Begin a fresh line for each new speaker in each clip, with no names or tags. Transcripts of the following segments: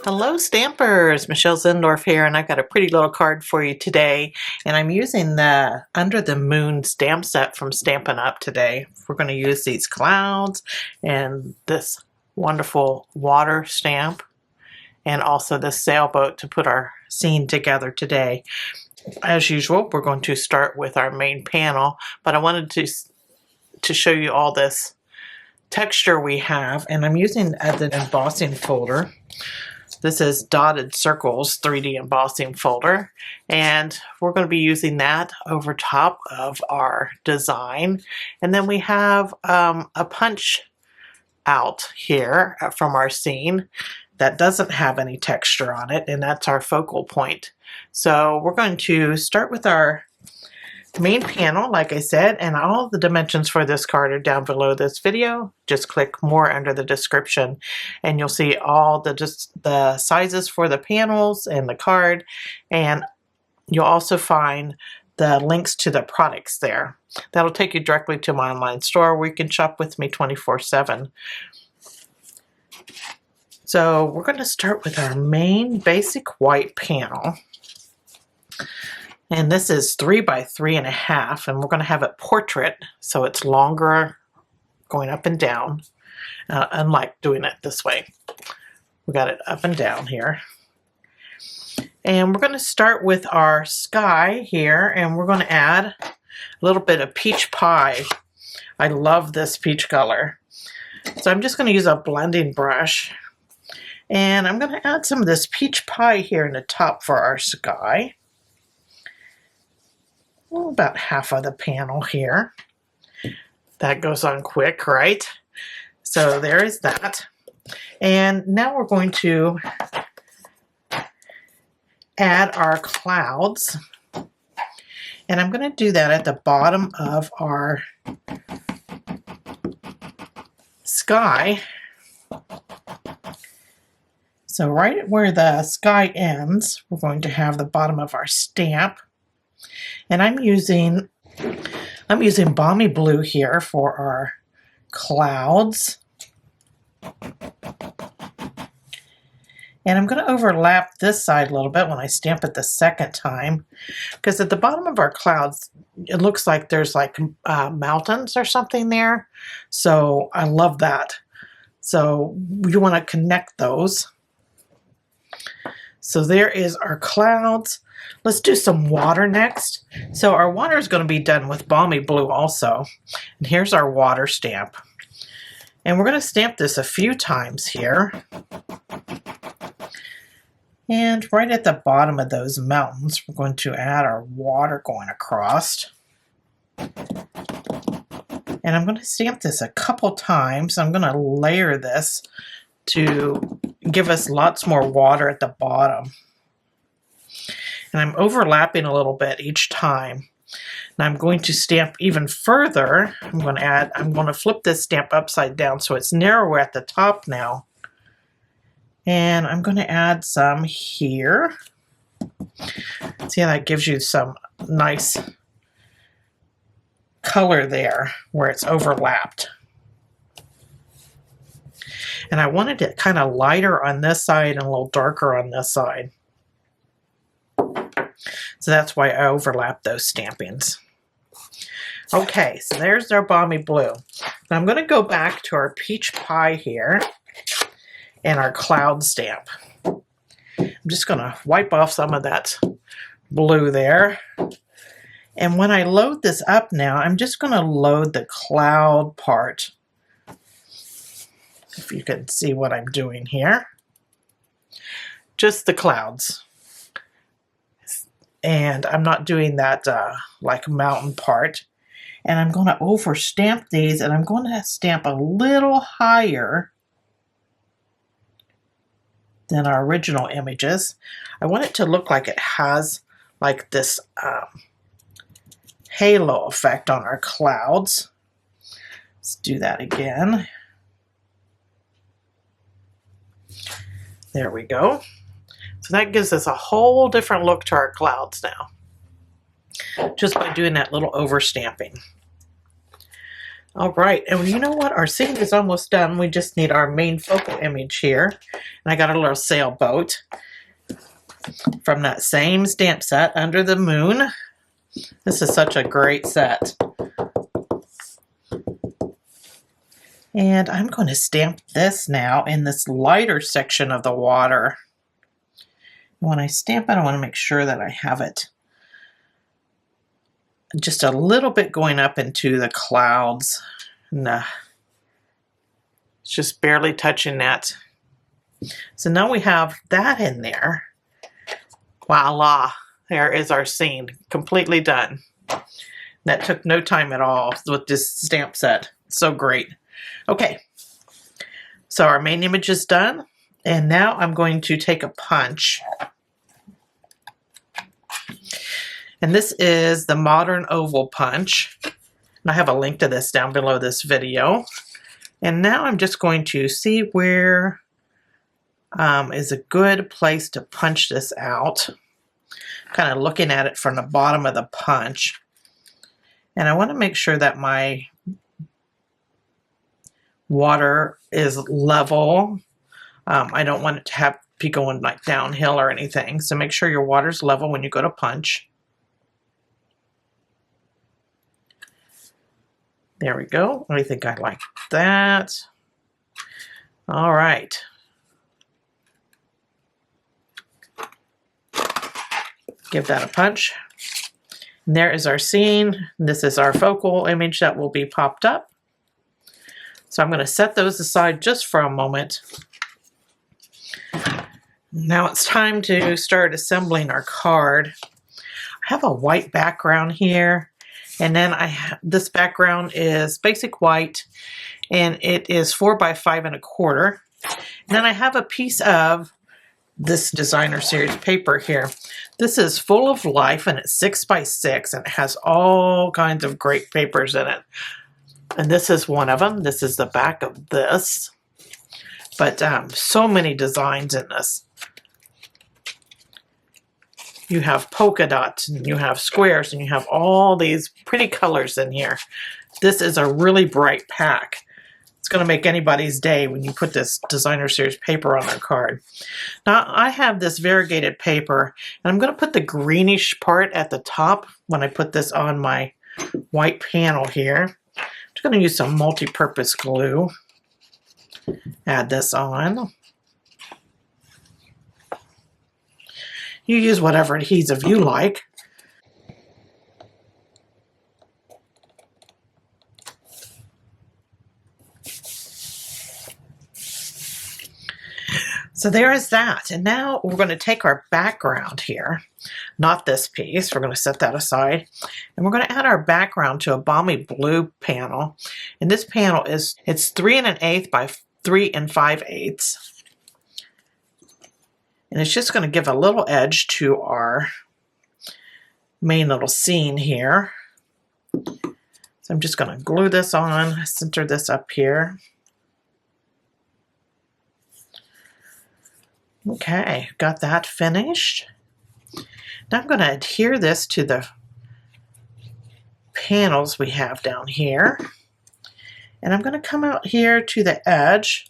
Hello Stampers, Michelle Zindorf here, and I've got a pretty little card for you today, and I'm using the Under the Moon stamp set from Stampin' Up today. We're going to use these clouds and this wonderful water stamp and also this sailboat to put our scene together today. As usual, we're going to start with our main panel, but I wanted to show you all this texture we have, and I'm using as an embossing folder. This is Dotted Circles 3D embossing folder, and we're going to be using that over top of our design. And then we have a punch out here from our scene that doesn't have any texture on it, and that's our focal point. So we're going to start with our main panel, like I said, and all the dimensions for this card are down below this video. Just click more under the description and you'll see all the sizes for the panels and the card, and you'll also find the links to the products there. That'll take you directly to my online store where you can shop with me 24/7. So we're going to start with our main basic white panel. And this is 3 by 3.5, and we're going to have it portrait, so it's longer going up and down, unlike doing it this way. We got it up and down here. And we're going to start with our sky here, and we're going to add a little bit of peach pie. I love this peach color. So I'm just going to use a blending brush, and I'm going to add some of this peach pie here in the top for our sky. Well, about half of the panel here. That goes on quick, right? So there is that. And now we're going to add our clouds. And I'm going to do that at the bottom of our sky. So right where the sky ends, we're going to have the bottom of our stamp. And I'm using Balmy Blue here for our clouds. And I'm going to overlap this side a little bit when I stamp it the second time, because at the bottom of our clouds, it looks like there's like mountains or something there. So I love that. So you want to connect those. So there is our clouds. Let's do some water next. So our water is going to be done with Balmy Blue also. And here's our water stamp. And we're going to stamp this a few times here. And right at the bottom of those mountains, we're going to add our water going across. And I'm going to stamp this a couple times. I'm going to layer this to give us lots more water at the bottom. And I'm overlapping a little bit each time. And I'm going to stamp even further. I'm going to flip this stamp upside down so it's narrower at the top now. And I'm going to add some here. See how that gives you some nice color there where it's overlapped. And I wanted it kind of lighter on this side and a little darker on this side. So that's why I overlap those stampings. Okay, so there's our Balmy Blue. Now I'm going to go back to our peach pie here and our cloud stamp. I'm just going to wipe off some of that blue there. And when I load this up now, I'm just going to load the cloud part. If you can see what I'm doing here. Just the clouds. And I'm not doing that like mountain part. And I'm going to overstamp these, and I'm going to stamp a little higher than our original images. I want it to look like it has like this halo effect on our clouds. Let's do that again. There we go. So that gives us a whole different look to our clouds now, just by doing that little overstamping. All right, and you know what? Our scene is almost done. We just need our main focal image here. And I got a little sailboat from that same stamp set, Under the Moon. This is such a great set. And I'm going to stamp this now in this lighter section of the water. When I stamp it, I want to make sure that I have it just a little bit going up into the clouds. Nah, it's just barely touching that. So now we have that in there. Voila, there is our scene, completely done. That took no time at all with this stamp set. So great. Okay, so our main image is done, and now I'm going to take a punch. And this is the Modern Oval Punch. And I have a link to this down below this video. And now I'm just going to see where is a good place to punch this out. Kind of looking at it from the bottom of the punch. And I want to make sure that my water is level. I don't want it to be going like downhill or anything. So make sure your water's level when you go to punch. There we go. I think I like that. All right. Give that a punch. And there is our scene. This is our focal image that will be popped up. So I'm going to set those aside just for a moment. Now it's time to start assembling our card. I have a white background here, and then this background is basic white, and it is 4 by 5 1/4. And then I have a piece of this designer series paper here. This is full of life, and it's 6 by 6, and it has all kinds of great papers in it. And this is one of them. This is the back of this. But so many designs in this. You have polka dots, and you have squares, and you have all these pretty colors in here. This is a really bright pack. It's going to make anybody's day when you put this designer series paper on their card. Now, I have this variegated paper, and I'm going to put the greenish part at the top when I put this on my white panel here. I'm just going to use some multi-purpose glue. Add this on. You use whatever adhesive you like. So there is that. And now we're going to take our background here, not this piece. We're going to set that aside. And we're going to add our background to a Balmy Blue panel. And this panel it's 3 1/8 by 3 5/8. And it's just going to give a little edge to our main little scene here. So I'm just going to glue this on, center this up here. Okay, got that finished. Now I'm going to adhere this to the panels we have down here. And I'm going to come out here to the edge,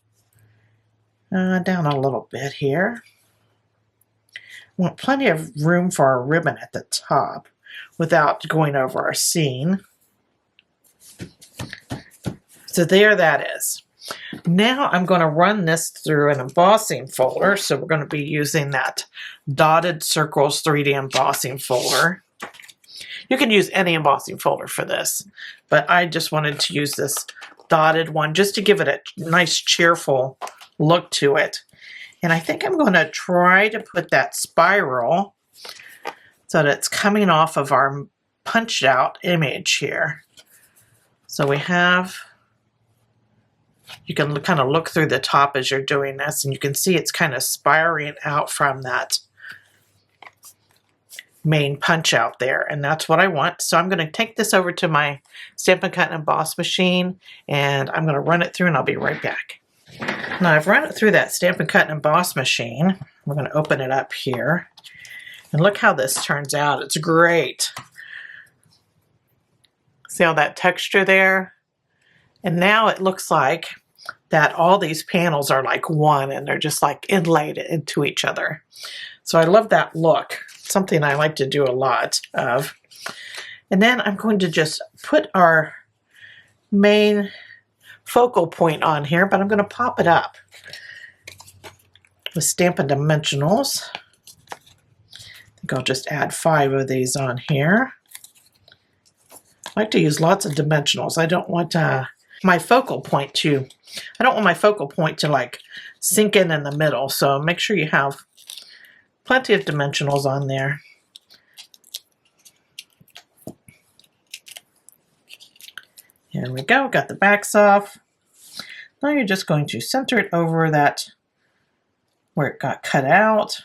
down a little bit here. Want plenty of room for our ribbon at the top without going over our scene. So there that is. Now I'm going to run this through an embossing folder. So we're going to be using that Dotted Circles 3D embossing folder. You can use any embossing folder for this, but I just wanted to use this dotted one just to give it a nice cheerful look to it. And I think I'm going to try to put that spiral so that it's coming off of our punched out image here. So we have, you can kind of look through the top as you're doing this, and you can see it's kind of spiraling out from that main punch out there, and that's what I want. So I'm going to take this over to my Stampin' Cut and Emboss machine, and I'm going to run it through, and I'll be right back. Now I've run it through that Stampin' Cut and Emboss machine. We're going to open it up here, and look how this turns out. It's great. See all that texture there? And now it looks like that all these panels are like one and they're just like inlaid into each other. So I love that look. Something I like to do a lot of. And then I'm going to just put our main focal point on here, but I'm going to pop it up with Stampin' Dimensionals. I think I'll just add 5 of these on here. I like to use lots of dimensionals. I don't want my focal point to like sink in the middle. So make sure you have plenty of dimensionals on there. There we go, got the backs off. Now you're just going to center it over that where it got cut out.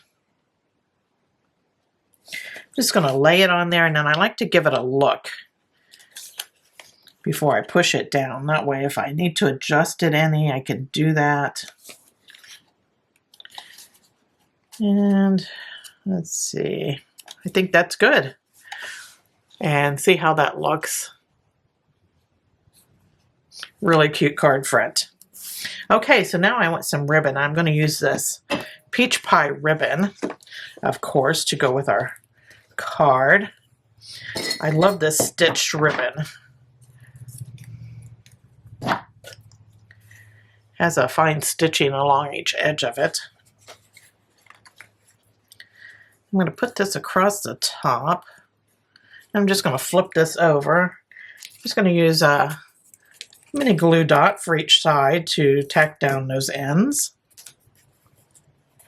Just going to lay it on there, and then I like to give it a look before I push it down. That way if I need to adjust it any, I can do that. And let's see, I think that's good. And see how that looks. Really cute card front. Okay, so now I want some ribbon. I'm going to use this peach pie ribbon, of course, to go with our card. I love this stitched ribbon. Has a fine stitching along each edge of it. I'm going to put this across the top. I'm just going to flip this over. I'm just going to use a mini glue dot for each side to tack down those ends.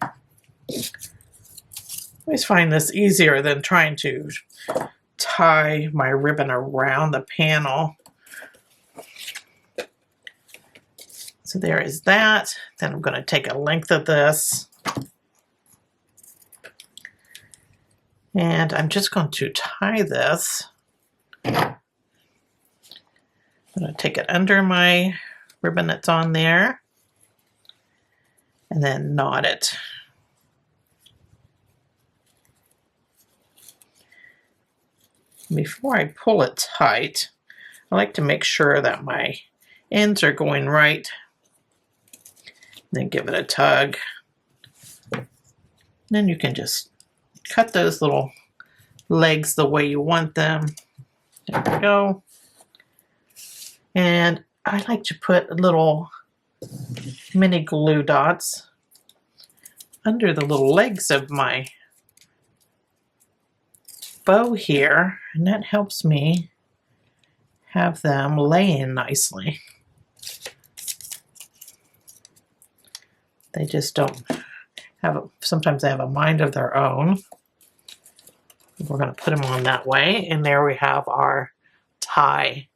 I always find this easier than trying to tie my ribbon around the panel. So there is that. Then I'm going to take a length of this. And I'm just going to tie this. I'm going to take it under my ribbon that's on there and then knot it. Before I pull it tight, I like to make sure that my ends are going right. Then give it a tug. Then you can just cut those little legs the way you want them. There we go. And I like to put little mini glue dots under the little legs of my bow here, and that helps me have them lay in nicely. They just don't have sometimes they have a mind of their own. We're going to put them on that way, and there we have our tie.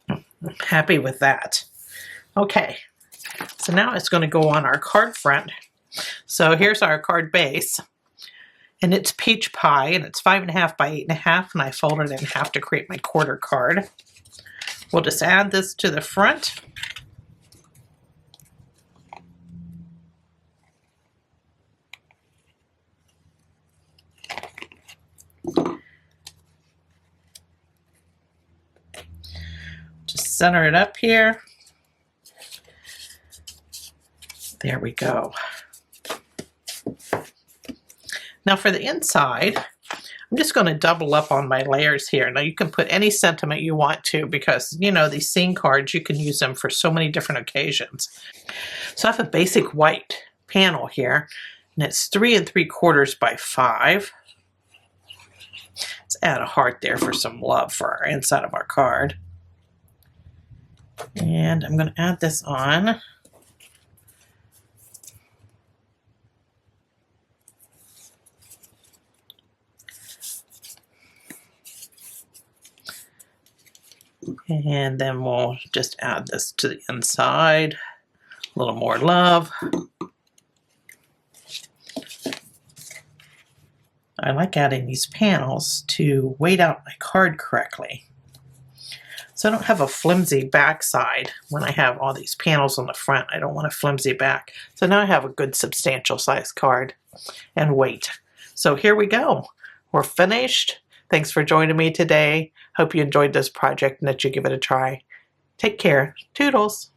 I'm happy with that. Okay, so now it's going to go on our card front. So here's our card base, and it's peach pie, and it's 5.5 by 8.5, and I folded it in half to create my quarter card. We'll just add this to the front. Just center it up here. There we go. Now for the inside, I'm just going to double up on my layers here. Now you can put any sentiment you want to, because you know these scene cards, you can use them for so many different occasions. So I have a basic white panel here, and it's 3 3/4 by 5. Let's add a heart there for some love for our inside of our card. And I'm going to add this on. And then we'll just add this to the inside. A little more love. I like adding these panels to weight out my card correctly, so I don't have a flimsy back side when I have all these panels on the front. I don't want a flimsy back. So now I have a good substantial size card and weight. So here we go. We're finished. Thanks for joining me today. Hope you enjoyed this project and that you give it a try. Take care. Toodles.